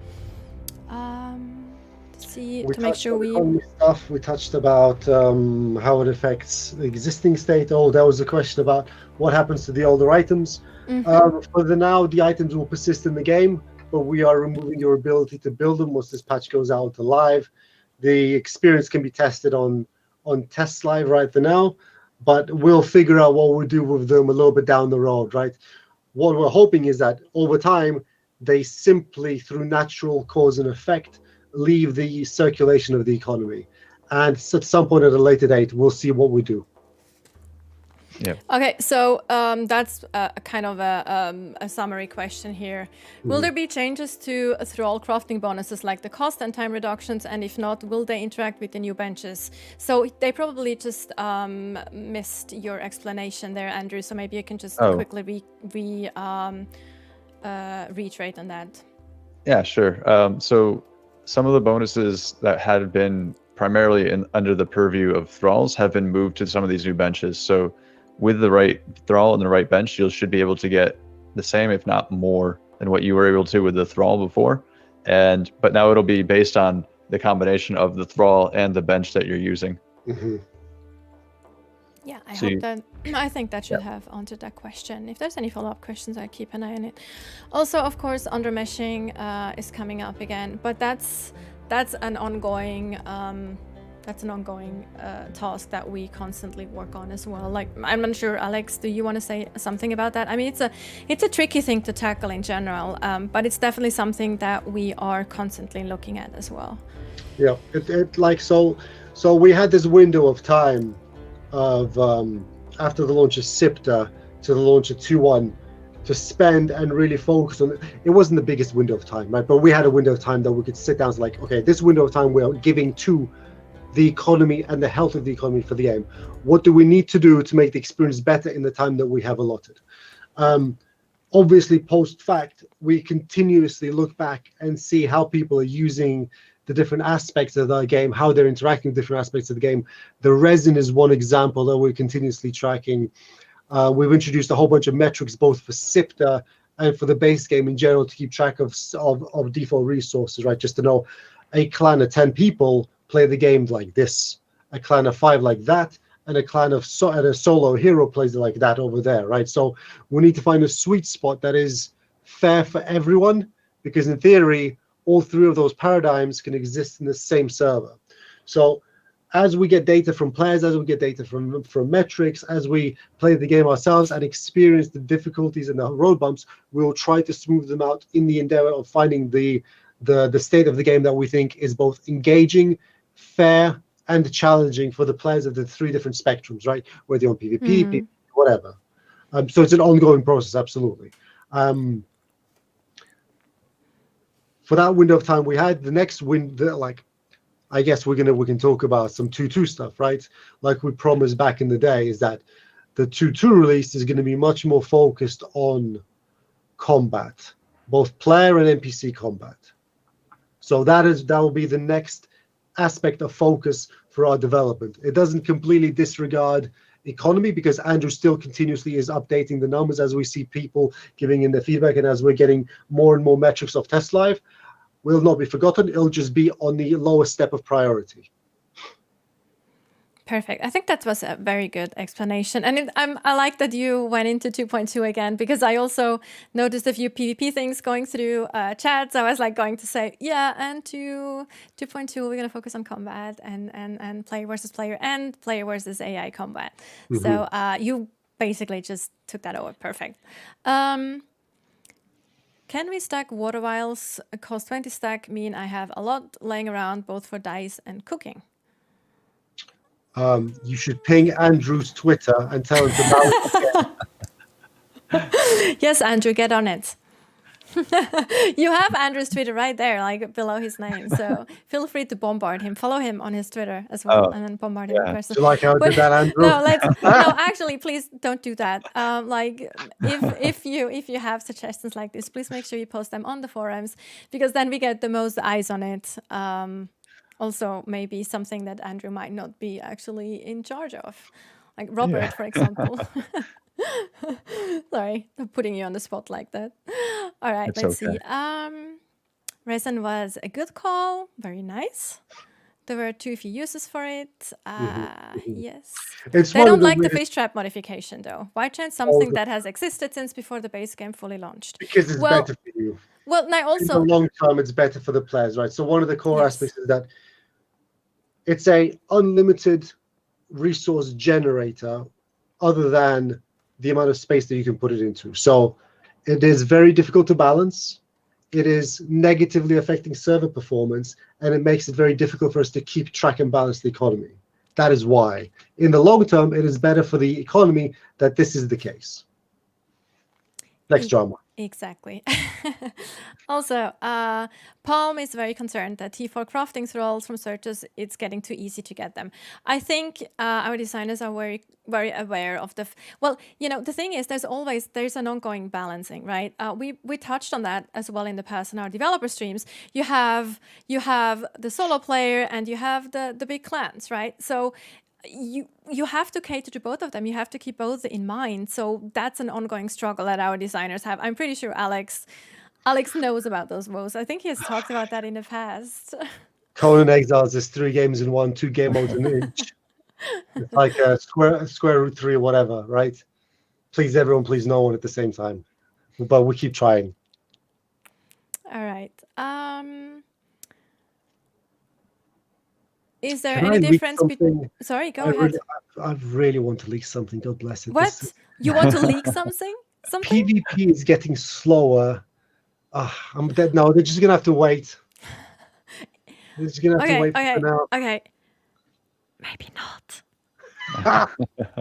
To make sure we touched about how it affects the existing state. Oh, there was a question about what happens to the older items. For now, the items will persist in the game, but we are removing your ability to build them once this patch goes out to live. The experience can be tested on Test Live right for now, but we'll figure out what we'll do with them a little bit down the road, right? what we're hoping is that over time, they simply, through natural cause and effect, leave the circulation of the economy. And at some point at a later date, we'll see what we do. Yeah. Okay, so that's a kind of a summary question here. Will there be changes to thrall crafting bonuses like the cost and time reductions? And if not, will they interact with the new benches? So they probably just missed your explanation there, Andrew. So maybe you can just quickly reiterate on that. Yeah, sure. So some of the bonuses that had been primarily under the purview of thralls have been moved to some of these new benches. So with the right thrall and the right bench, you should be able to get the same, if not more, than what you were able to with the thrall before. But now it'll be based on the combination of the thrall and the bench that you're using. Yeah, I think that should have answered that question. If there's any follow-up questions, I keep an eye on it. Also, of course, undermeshing is coming up again, but that's an ongoing task that we constantly work on as well. Like, I'm not sure, Alex, do you want to say something about that? I mean, it's a tricky thing to tackle in general, but it's definitely something that we are constantly looking at as well. Yeah, so we had this window of time of after the launch of Siptah to the launch of 2.1 to spend and really focus on it. It wasn't the biggest window of time, right? But we had a window of time that we could sit down and like, okay, this window of time we're giving to the economy and the health of the economy for the game. What do we need to do to make the experience better in the time that we have allotted? Obviously, post-fact, we continuously look back and see how people are using the different aspects of the game, how they're interacting with different aspects of the game. The resin is one example that we're continuously tracking. We've introduced a whole bunch of metrics, both for Siptah and for the base game in general, to keep track of default resources, right? Just to know a clan of 10 people play the game like this, a clan of 5 like that, and a clan of and a solo hero plays it like that over there, right? So we need to find a sweet spot that is fair for everyone, because in theory, all 3 of those paradigms can exist in the same server. So as we get data from players, as we get data from metrics, as we play the game ourselves and experience the difficulties and the road bumps, we'll try to smooth them out in the endeavor of finding the state of the game that we think is both engaging, fair, and challenging for the players of the 3 different spectrums, right? Whether you're on PvP, PvP, whatever. So it's an ongoing process, absolutely. For that window of time we had, the next window, like, I guess we can talk about some 2.2 stuff, right? Like we promised back in the day, is that the 2.2 release is going to be much more focused on combat, both player and NPC combat. So that will be the next aspect of focus for our development. It doesn't completely disregard economy, because Andrew still continuously is updating the numbers as we see people giving in their feedback, and as we're getting more and more metrics of Test Live, will not be forgotten. It'll just be on the lowest step of priority. Perfect. I think that was a very good explanation. And I like that you went into 2.2 again, because I also noticed a few PvP things going through chats. I was like going to say, yeah, and 2.2, we're going to focus on combat and player versus player and player versus AI combat. So you basically just took that over. Perfect. Can we stack water vials? Cost 20 stack mean I have a lot laying around both for dice and cooking. You should ping Andrew's Twitter and tell him to Yes, Andrew, get on it. You have Andrew's Twitter right there, like below his name. So feel free to bombard him. Follow him on his Twitter as well, and then bombard him with questions. Do you like how I did that, Andrew? No, actually, please don't do that. Like, if you have suggestions like this, please make sure you post them on the forums, because then we get the most eyes on it. Also, maybe something that Andrew might not be actually in charge of, like Robert, for example. Sorry, I'm putting you on the spot like that. All right, let's see. Resin was a good call. Very nice. There were 2 few uses for it. Yes. They don't like the fish trap modification, though. Why change something that has existed since before the base game fully launched? Because it's better for you. Well, now also in the long term, it's better for the players, right? So one of the core aspects is that it's a unlimited resource generator, other than the amount of space that you can put it into. So It is very difficult to balance. It is negatively affecting server performance, and it makes it very difficult for us to keep track and balance the economy. That is why, in the long term, it is better for the economy that this is the case. Next drama. Exactly. Also, Palm is very concerned that T4 crafting thralls from searches, it's getting too easy to get them. I think our designers are very, very aware of the... Well, you know, the thing is, there's an ongoing balancing, right? We touched on that as well in the past in our developer streams. You have the solo player and you have the big clans, right? So you have to cater to both of them. You have to keep both in mind. So that's an ongoing struggle that our designers have. I'm pretty sure Alex knows about those woes. I think he has talked about that in the past. Conan Exiles is 3 games in 1, 2 game modes in each. It's like a square root 3 or whatever, right? Please everyone, please no one at the same time. But we keep trying. All right. Is there Can I any leak difference between... something? Sorry, go I ahead. I really want to leak something. God bless it. What? You want to leak something? Something? PvP is getting slower. I'm dead now. They're just gonna have to wait. They're just gonna have to wait for now. Okay. Maybe not.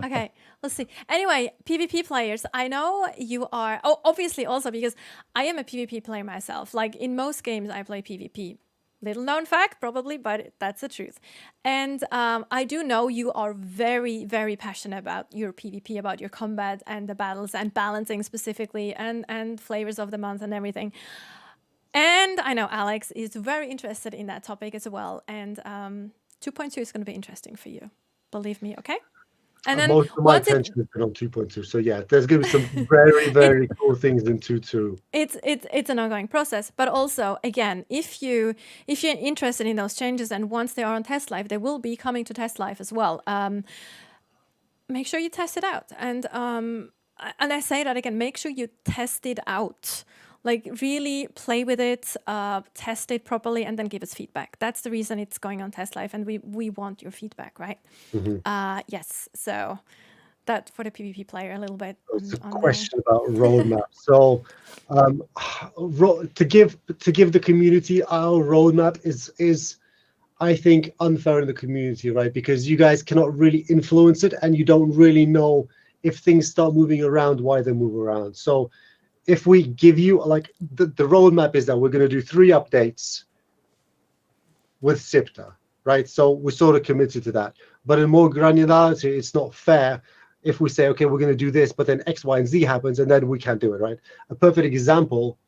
Okay, let's see. Anyway, PvP players, I know you are... Oh, obviously also because I am a PvP player myself. Like in most games, I play PvP. Little known fact, probably, but that's the truth. And I do know you are very, very passionate about your PvP, about your combat and the battles and balancing specifically and flavors of the month and everything. And I know Alex is very interested in that topic as well. And 2.2 is going to be interesting for you. Believe me, okay? And then most of my attention has been on 2.2. So yeah, there's going to be some very, very cool things in 2.2. It's an ongoing process, but also again, if you're interested in those changes, and once they are on test live, they will be coming to test live as well. Make sure you test it out, and I say that again, make sure you test it out. Like really play with it, test it properly, and then give us feedback. That's the reason it's going on test live, and we want your feedback, right? Mm-hmm. Yes, so that for the PvP player a little bit. It's a question about roadmap. So to give the community our roadmap is I think unfair in the community, right? Because you guys cannot really influence it, and you don't really know if things start moving around, why they move around. So if we give you like the roadmap is that we're going to do 3 updates with Siptah, right? So we're sort of committed to that. But in more granularity, it's not fair if we say, okay, we're going to do this, but then X, Y, and Z happens, and then we can't do it, right? A perfect example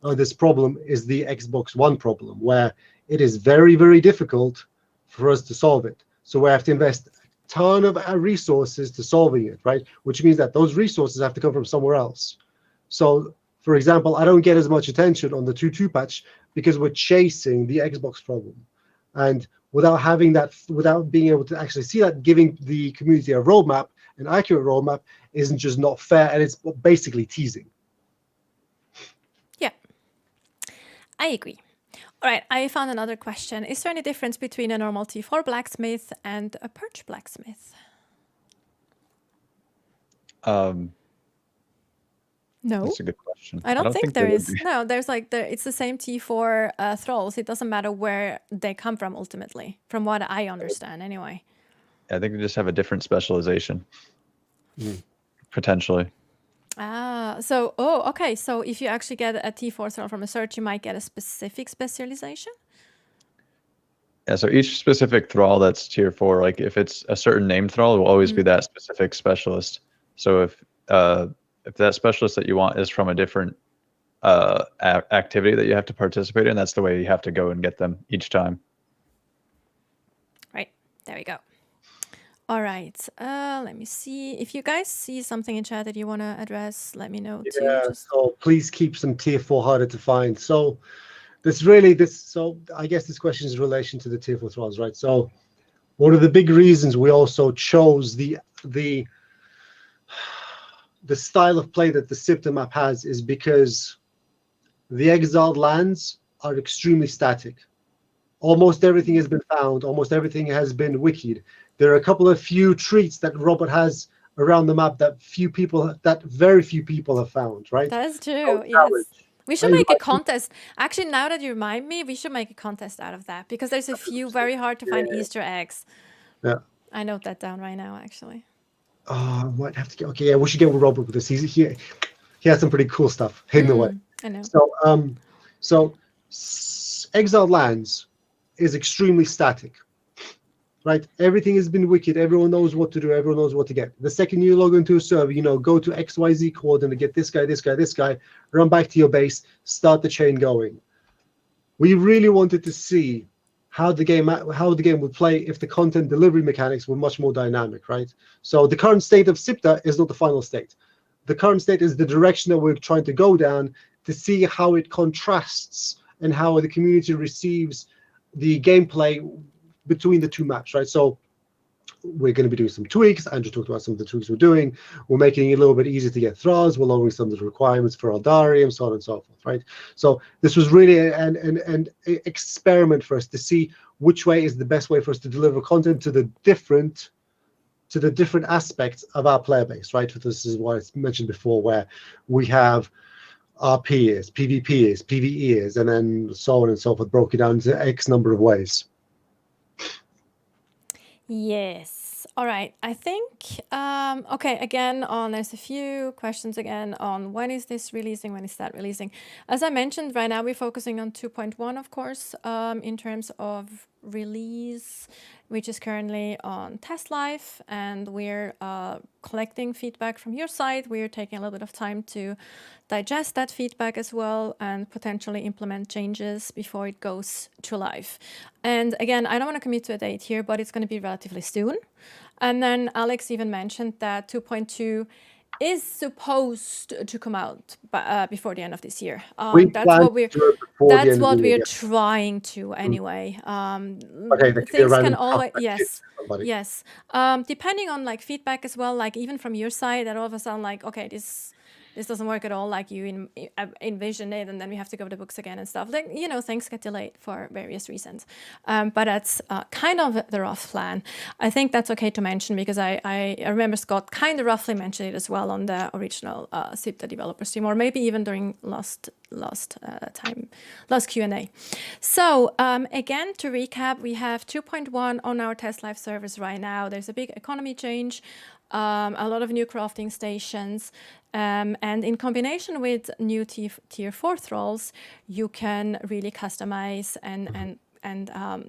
of this problem is the Xbox One problem, where it is very, very difficult for us to solve it. So we have to invest a ton of our resources to solving it, right? Which means that those resources have to come from somewhere else. So, for example, I don't get as much attention on the 2.2 patch because we're chasing the Xbox problem. And without having that, without being able to actually see that, giving the community a roadmap, an accurate roadmap, isn't just not fair, and it's basically teasing. Yeah, I agree. All right, I found another question. Is there any difference between a normal T4 blacksmith and a perch blacksmith? No, that's a good question. I don't think there is. No, there's like it's the same T4 thralls. It doesn't matter where they come from ultimately, from what I understand anyway. I think they just have a different specialization, potentially. Okay. So if you actually get a T4 thrall from a search, you might get a specific specialization? Yeah, so each specific thrall that's tier 4, like if it's a certain named thrall, it will always be that specific specialist. So if that specialist that you want is from a different activity that you have to participate in, that's the way you have to go and get them each time. Right, there we go. All right, let me see. If you guys see something in chat that you want to address, let me know too. Yeah, so please keep some tier 4 harder to find. So so I guess this question is in relation to the tier 4 thralls, right? So one of the big reasons we also chose the style of play that the Siptah map has is because the Exiled Lands are extremely static. Almost everything has been found. Almost everything has been wikied. There are a couple of few treats that Robert has around the map that very few people have found, right? That is So true. Yes. challenge. We should Right? make a contest. Actually, now that you remind me, we should make a contest out of that because there's a few very hard to find Easter eggs. Yeah. I note that down right now, actually. Oh, I might have to get. Okay, yeah, we should get with Robert with this. He has some pretty cool stuff hidden away. I know. So Exiled Lands is extremely static, right? Everything has been wicked. Everyone knows what to do. Everyone knows what to get. The second you log into a server, go to XYZ coordinate, get this guy, run back to your base, start the chain going. We really wanted to see how the game would play if the content delivery mechanics were much more dynamic, right? So the current state of Siptah is not the final state. The current state is the direction that we're trying to go down to see how it contrasts and how the community receives the gameplay between the two maps, right? So we're going to be doing some tweaks. Andrew talked about some of the tweaks we're doing. We're making it a little bit easier to get thralls. We're lowering some of the requirements for Aldari and so on and so forth, right? So this was really an experiment for us to see which way is the best way for us to deliver content to the different aspects of our player base, right? This is what I mentioned before, where we have RP is, PvP is, PvE is, and then so on and so forth, broken down into X number of ways. Yes. All right. I think, okay, again, there's a few questions again on when is this releasing, when is that releasing? As I mentioned, right now we're focusing on 2.1, of course, in terms of release, which is currently on test live, and we're collecting feedback from your side. We're taking a little bit of time to digest that feedback as well and potentially implement changes before it goes to live. And again, I don't want to commit to a date here, but it's going to be relatively soon. And then Alex even mentioned that 2.2 is supposed to come out before the end of this year. That's what we're trying to anyway. Things can always yes. Depending on like feedback as well, like even from your side, that all of a sudden like, okay, this doesn't work at all like you envisioned it, and then we have to go to the books again and stuff. Like, things get delayed for various reasons. But that's kind of the rough plan. I think that's okay to mention because I remember Scott kind of roughly mentioned it as well on the original Siptah developer stream, or maybe even during last Q&A. So again, to recap, we have 2.1 on our test live servers right now. There's a big economy change, a lot of new crafting stations, and in combination with new tier 4 thralls, you can really customize and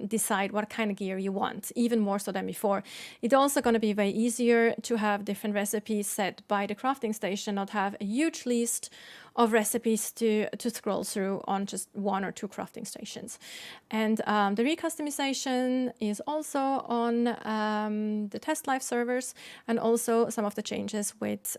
decide what kind of gear you want, even more so than before. It's also going to be way easier to have different recipes set by the crafting station, not have a huge list of recipes to scroll through on just one or two crafting stations. And the recustomization is also on the test live servers, and also some of the changes with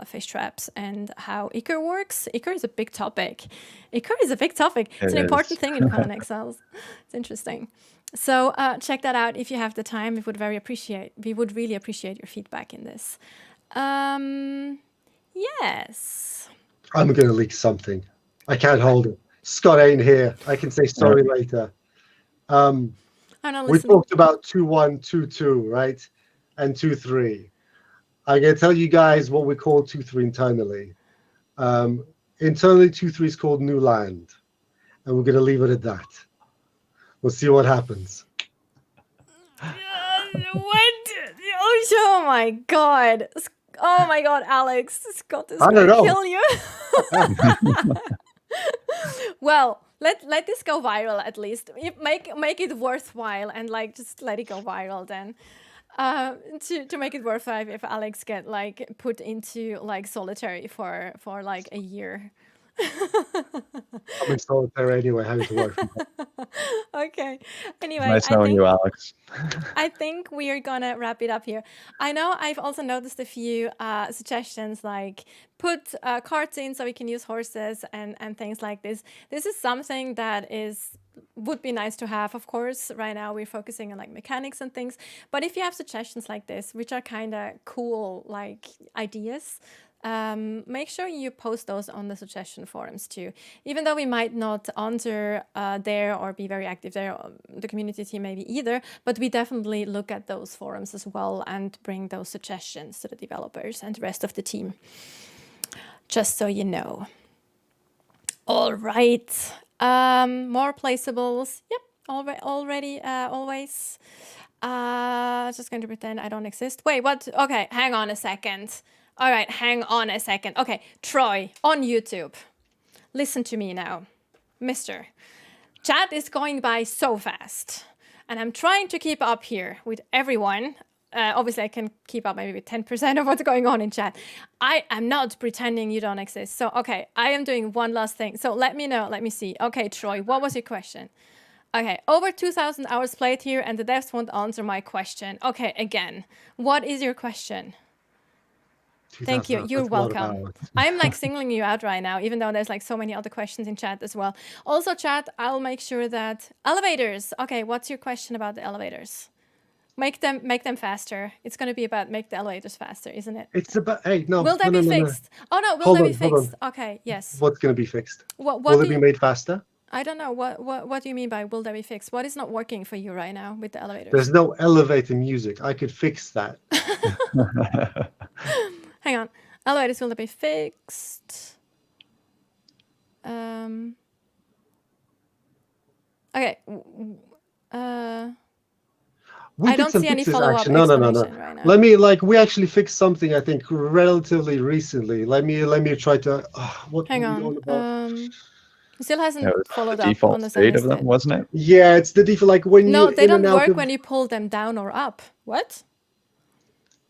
fish traps and how Icar works. Icar is a big topic. It's an important thing in Conan Exiles. It's interesting. So check that out if you have the time. We would really appreciate your feedback in this. Yes. I'm going to leak something. I can't hold it. Scott ain't here. I can say sorry later. We talked about 2.1, 2.2, right? And 2.3. I'm going to tell you guys what we call 2.3 internally. Internally, 2.3 is called New Land. And we're going to leave it at that. We'll see what happens. What? Oh my God. Oh my God, Alex. Scott is going to kill you. Well, let this go viral at least. Make it worthwhile and like just let it go viral then. To make it worthwhile if Alex get like put into like solitary for like a year. I'm in solitary anyway, having to work from home. Okay. Anyway, nice knowing you, Alex. I think we are gonna wrap it up here. I know I've also noticed a few suggestions like put carts in so we can use horses and things like this. This is something that would be nice to have, of course. Right now we're focusing on like mechanics and things, but if you have suggestions like this, which are kind of cool like ideas, make sure you post those on the suggestion forums too. Even though we might not answer there or be very active there, the community team maybe either, but we definitely look at those forums as well and bring those suggestions to the developers and the rest of the team. Just so you know. All right. More placeables. Yep, already, always. Just going to pretend I don't exist. Wait, what? Okay, hang on a second. All right, hang on a second. Okay, Troy, on YouTube. Listen to me now. Mister, chat is going by so fast. And I'm trying to keep up here with everyone. Obviously, I can keep up maybe with 10% of what's going on in chat. I am not pretending you don't exist. So, okay, I am doing one last thing. So let me know. Let me see. Okay, Troy, what was your question? Okay, over 2,000 hours played here, and the devs won't answer my question. Okay, again, what is your question? Thank you. You're welcome. I'm like singling you out right now, even though there's like so many other questions in chat as well. Also, chat, I'll make sure that elevators. Okay, what's your question about the elevators? Make them faster. It's going to be about make the elevators faster, isn't it? It's about, hey, no. Will they be fixed? Oh, no, will they be fixed? Okay, yes. What's going to be fixed? What will it be made faster? I don't know. What do you mean by will they be fixed? What is not working for you right now with the elevators? There's no elevator music. I could fix that. Hang on. Elevators will they be fixed? Okay. I don't see any follow-up explanation right now. Let me, we actually fixed something, I think, relatively recently. Let me try to, hang on. He still hasn't followed up default on the state of them, wasn't it? Yeah, it's the default, like when no, they don't work when you pull them down or up. What?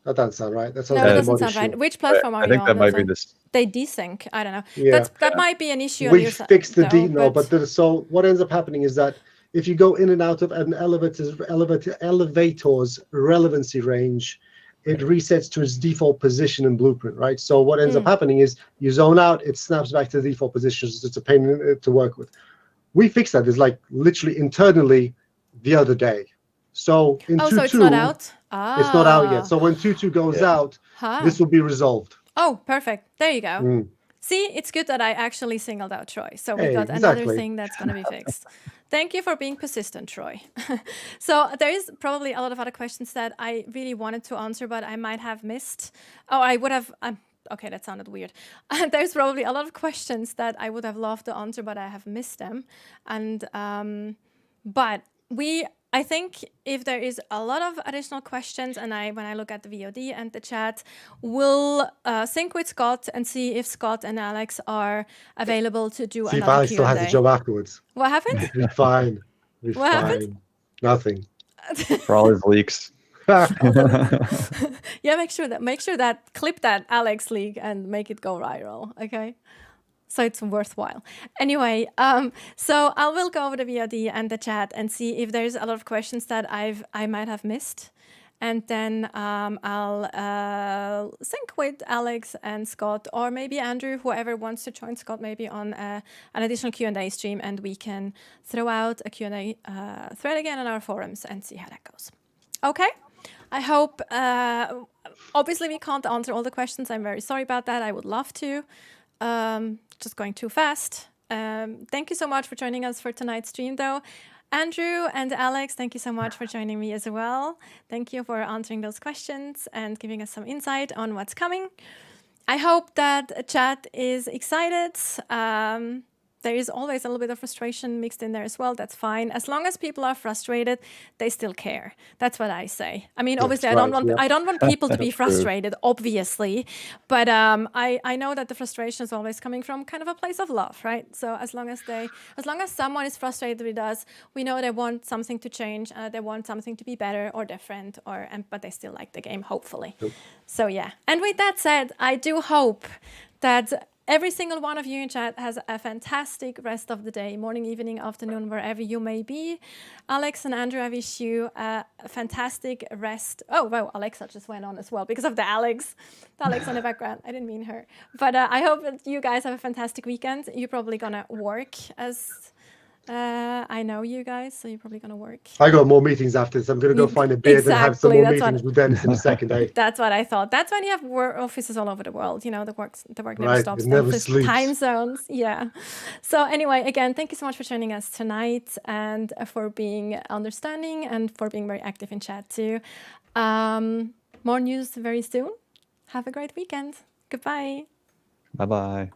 That doesn't sound right. That sounds no, like it doesn't sound right. Which platform are you on? I think that might be this. They desync. I don't know. Yeah. That might be an issue on we your side. Fixed the so what ends up happening is that if you go in and out of an elevator's relevancy range, it resets to its default position in Blueprint, right? So what ends up happening is you zone out, it snaps back to the default position. So it's a pain to work with. We fixed that. It's like literally internally the other day. So in 2.2, so it's not out? It's not out yet. So when 2.2 goes out, this will be resolved. Oh, perfect. There you go. See, it's good that I actually singled out Troy. So we got another thing that's going to be fixed. Thank you for being persistent, Troy. So there is probably a lot of other questions that I really wanted to answer, but I might have missed. Oh, I would have... okay, that sounded weird. There's probably a lot of questions that I would have loved to answer, but I have missed them. And but I think if there is a lot of additional questions, and when I look at the VOD and the chat, we'll sync with Scott and see if Scott and Alex are available to do another Q&A. See if Alex still has a job afterwards. What happened? We're fine. What happened? Nothing. For all his leaks. Yeah, make sure that clip that Alex leak and make it go viral. Okay. So it's worthwhile. Anyway, so I will go over the VOD and the chat and see if there's a lot of questions that I might have missed. And then I'll sync with Alex and Scott, or maybe Andrew, whoever wants to join Scott, maybe on an additional Q&A stream, and we can throw out a Q&A thread again on our forums and see how that goes. Okay? I hope, obviously we can't answer all the questions. I'm very sorry about that. I would love to. Just going too fast. Thank you so much for joining us for tonight's stream, though. Andrew and Alex, thank you so much for joining me as well. Thank you for answering those questions and giving us some insight on what's coming. I hope that chat is excited. There is always a little bit of frustration mixed in there as well. That's fine. As long as people are frustrated, they still care. That's what I say. I mean, obviously, I don't want people to be frustrated, obviously. But I know that the frustration is always coming from kind of a place of love, right? So as long as someone is frustrated with us, we know they want something to change, they want something to be better or different, but they still like the game, hopefully. Yep. So yeah. And with that said, I do hope that every single one of you in chat has a fantastic rest of the day, morning, evening, afternoon, wherever you may be. Alex and Andrew, I wish you a fantastic rest. Oh, wow, Alexa just went on as well because of the Alex on the background. I didn't mean her. But I hope that you guys have a fantastic weekend. You're probably going to work as I know you guys, so you're probably gonna work. I got more meetings after this. I'm going to go find a beer, then have some Exactly, more that's what- meetings with Dennis in the second day. That's what I thought. That's when you have offices all over the world. You know, the work never Right, stops. it never There's sleeps. time zones. Yeah. So anyway, again, thank you so much for joining us tonight and for being understanding and for being very active in chat too. More news very soon. Have a great weekend. Goodbye. Bye bye.